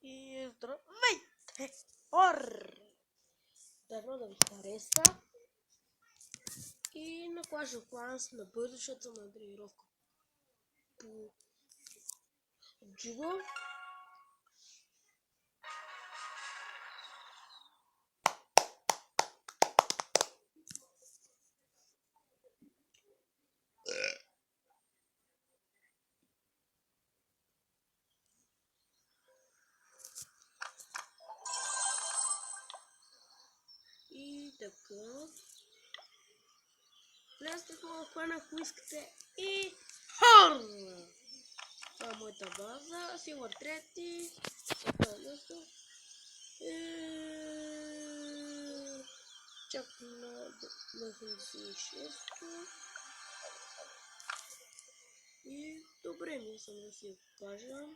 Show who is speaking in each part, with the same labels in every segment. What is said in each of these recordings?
Speaker 1: И здравейте, хора! Дано да ви хареса. И на Clash of Clans набързо, защото съм на тренировка по джудо. И така. Влезте в моя клан, ако искате. И хора! Това е моята база. Силвър 3. Това е нещо. Чак на 86. И добре ми съм да си покажа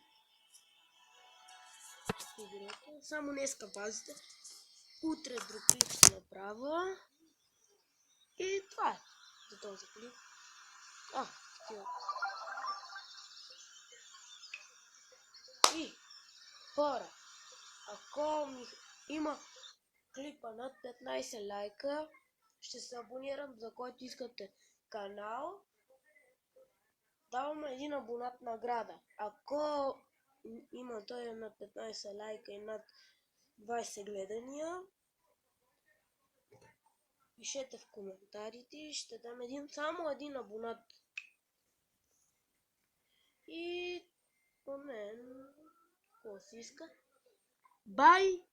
Speaker 1: играта. Само днеска базите. Утре друг клип ще направя. И това е за този клип. Такива. И хора, ако има клипа над 15 лайка, ще се абонирам, за който искате канал. Давам един абонат награда. Ако има той над 15 лайка и над 20 гледания, пишете в коментарите, ще дам само един абонат. И по мен, какво си иска? Бай!